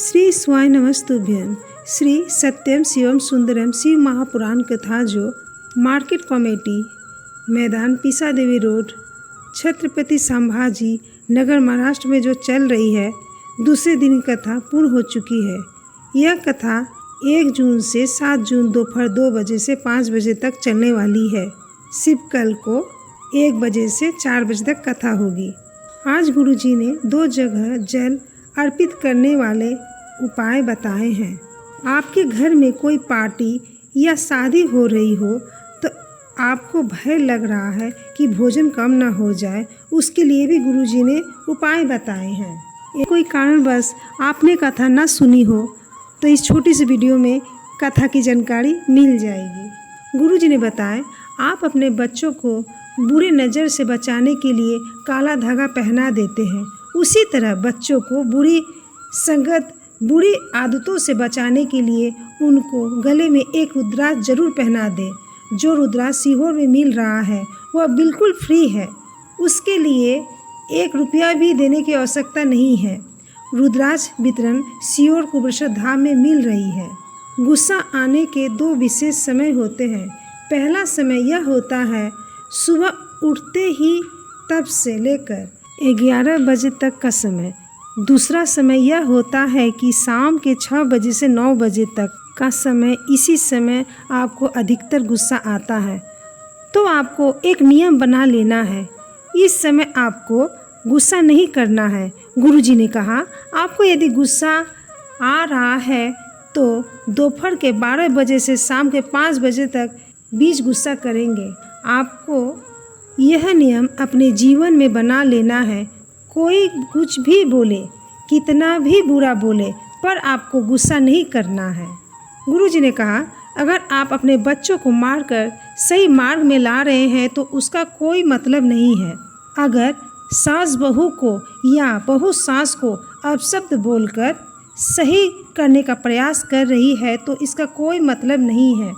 श्री स्वाय नमस्तुभ्यम। श्री सत्यम शिवम सुंदरम शिव महापुराण कथा जो market committee मैदान पीसा देवी रोड छत्रपति संभाजी नगर महाराष्ट्र में जो चल रही है, दूसरे दिन की कथा पूर्ण हो चुकी है। यह कथा 1 जून से 7 जून दोपहर 2 बजे से 5 बजे तक चलने वाली है। शिव कल को 1 बजे से 4 बजे तक कथा होगी। आज गुरुजी ने 2 जगह जल अर्पित करने वाले उपाय बताए हैं। आपके घर में कोई पार्टी या शादी हो रही हो तो आपको भय लग रहा है कि भोजन कम ना हो जाए, उसके लिए भी गुरुजी ने उपाय बताए हैं। कोई कारणवश आपने कथा ना सुनी हो तो इस छोटी सी वीडियो में कथा की जानकारी मिल जाएगी। गुरुजी ने बताया, आप अपने बच्चों को बुरे नज़र से बचाने के लिए काला धागा पहना देते हैं, उसी तरह बच्चों को बुरी संगत बुरी आदतों से बचाने के लिए उनको गले में एक रुद्राक्ष जरूर पहना दें। जो रुद्राक्ष सीहोर में मिल रहा है वह बिल्कुल फ्री है, उसके लिए 1 रुपया भी देने की आवश्यकता नहीं है। रुद्राक्ष वितरण सीहोर कुबेरेश्वर धाम में मिल रही है। गुस्सा आने के 2 विशेष समय होते हैं। पहला समय यह होता है सुबह उठते ही तब से लेकर 11 बजे तक का समय। दूसरा समय यह होता है कि शाम के 6 बजे से 9 बजे तक का समय। इसी समय आपको अधिकतर गुस्सा आता है, तो आपको एक नियम बना लेना है। इस समय आपको गुस्सा नहीं करना है। गुरुजी ने कहा, आपको यदि गुस्सा आ रहा है तो दोपहर के 12 बजे से शाम के 5 बजे तक बीच गुस्सा करेंगे। आपको यह नियम अपने जीवन में बना लेना है। कोई कुछ भी बोले, कितना भी बुरा बोले, पर आपको गुस्सा नहीं करना है। गुरुजी ने कहा, अगर आप अपने बच्चों को मारकर सही मार्ग में ला रहे हैं तो उसका कोई मतलब नहीं है। अगर सास बहू को या बहू सास को अपशब्द बोलकर सही करने का प्रयास कर रही है तो इसका कोई मतलब नहीं है,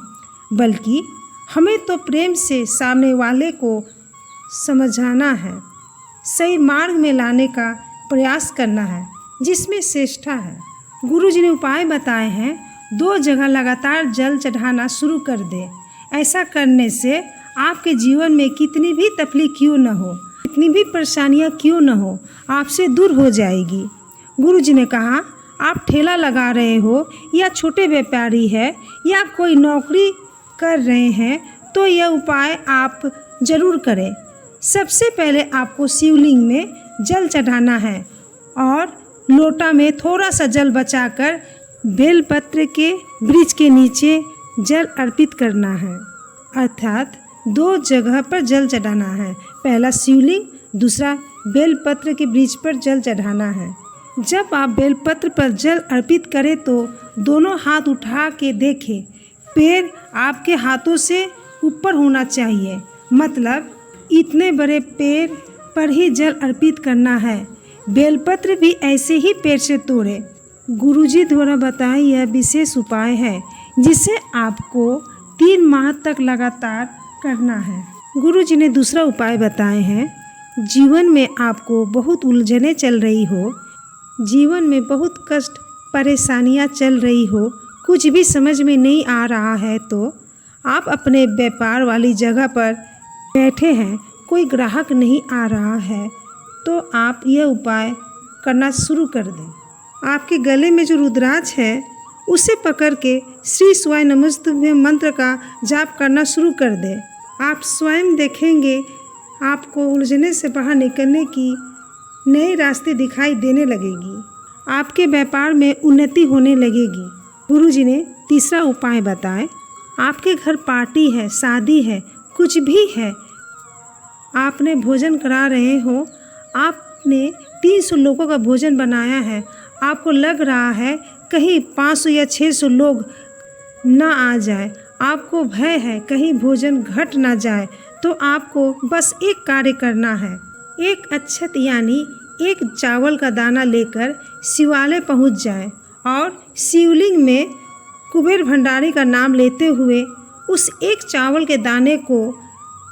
बल्कि हमें तो प्रेम से सामने वाले को समझाना है, सही मार्ग में लाने का प्रयास करना है, जिसमें श्रेष्ठता है। गुरुजी ने उपाय बताए हैं। 2 जगह लगातार जल चढ़ाना शुरू कर दे। ऐसा करने से आपके जीवन में कितनी भी तकलीफ क्यों न हो, कितनी भी परेशानियां क्यों न हो, आपसे दूर हो जाएगी। गुरुजी ने कहा, आप ठेला लगा रहे हो या छोटे व्यापारी है या कोई नौकरी कर रहे हैं तो यह उपाय आप ज़रूर करें। सबसे पहले आपको शिवलिंग में जल चढ़ाना है और लोटा में थोड़ा सा जल बचाकर बेलपत्र के वृक्ष के नीचे जल अर्पित करना है। अर्थात 2 जगह पर जल चढ़ाना है। पहला शिवलिंग, दूसरा बेलपत्र के वृक्ष पर जल चढ़ाना है। जब आप बेलपत्र पर जल अर्पित करें तो दोनों हाथ उठा के देखें। पैर आपके हाथों से ऊपर होना चाहिए, मतलब इतने बड़े पेड़ पर ही जल अर्पित करना है। बेलपत्र भी ऐसे ही पेड़ से तोड़े। गुरुजी द्वारा बताया यह विशेष उपाय है जिसे आपको 3 माह तक लगातार करना है। गुरुजी ने दूसरा उपाय बताए हैं। जीवन में आपको बहुत उलझनें चल रही हो, जीवन में बहुत कष्ट परेशानियां चल रही हो, कुछ भी समझ में नहीं आ रहा है तो आप अपने व्यापार वाली जगह पर बैठे हैं, कोई ग्राहक नहीं आ रहा है तो आप यह उपाय करना शुरू कर दें। आपके गले में जो रुद्राक्ष है उसे पकड़ के श्री स्वाय नमस्तुभ्यम मंत्र का जाप करना शुरू कर दें। आप स्वयं देखेंगे आपको उलझने से बाहर निकलने की नए रास्ते दिखाई देने लगेगी। आपके व्यापार में उन्नति होने लगेगी। गुरुजी ने तीसरा उपाय बताए। आपके घर पार्टी है, शादी है, कुछ भी है, आपने भोजन करा रहे हो, आपने 300 लोगों का भोजन बनाया है, आपको लग रहा है कहीं 500 या 600 लोग ना आ जाए, आपको भय है कहीं भोजन घट ना जाए, तो आपको बस एक कार्य करना है। एक अक्षत यानी 1 चावल का दाना लेकर शिवालय पहुंच जाए और शिवलिंग में कुबेर भंडारी का नाम लेते हुए उस 1 चावल के दाने को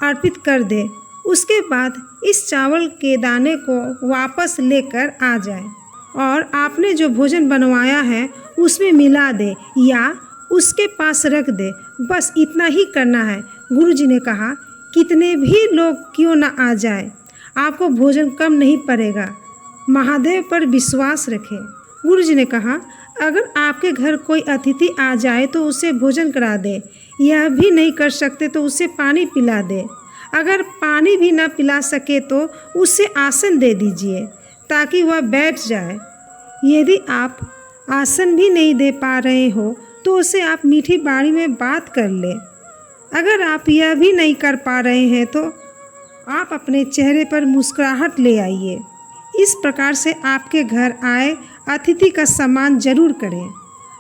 अर्पित कर दे। उसके बाद इस चावल के दाने को वापस लेकर आ जाए और आपने जो भोजन बनवाया है उसमें मिला दे या उसके पास रख दे, बस इतना ही करना है। गुरुजी ने कहा, कितने भी लोग क्यों न आ जाए, आपको भोजन कम नहीं पड़ेगा। महादेव पर विश्वास रखें। गुरुजी ने कहा, अगर आपके घर कोई अतिथि आ जाए तो उसे भोजन करा दे, यह भी नहीं कर सकते तो उसे पानी पिला दे। अगर पानी भी ना पिला सके तो उसे आसन दे दीजिए ताकि वह बैठ जाए। यदि आप आसन भी नहीं दे पा रहे हो तो उसे आप मीठी बाणी में बात कर ले। अगर आप यह भी नहीं कर पा रहे हैं तो आप अपने चेहरे पर मुस्कुराहट ले आइए। इस प्रकार से आपके घर आए अतिथि का सम्मान जरूर करें।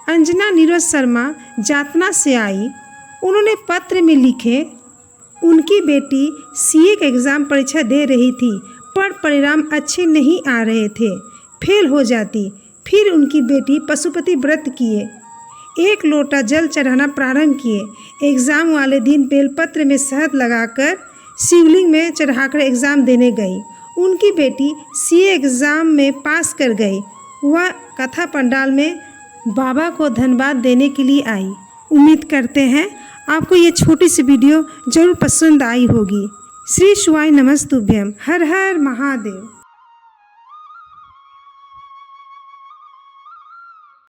अंजना नीरज शर्मा जातना से आई। उन्होंने पत्र में लिखे, उनकी बेटी सीए का एग्ज़ाम परीक्षा दे रही थी पर परिणाम अच्छे नहीं आ रहे थे, फेल हो जाती। फिर उनकी बेटी पशुपति व्रत किए, 1 लोटा जल चढ़ाना प्रारंभ किए। एग्ज़ाम वाले दिन बेलपत्र में शहद लगाकर शिवलिंग में चढ़ाकर एग्ज़ाम देने गई। उनकी बेटी सीए एग्ज़ाम में पास कर गई। वह कथा पंडाल में बाबा को धन्यवाद देने के लिए आई। उम्मीद करते हैं आपको ये छोटी सी वीडियो ज़रूर पसंद आई होगी। श्री शिवाय नमस्तुभ्यम। हर हर महादेव।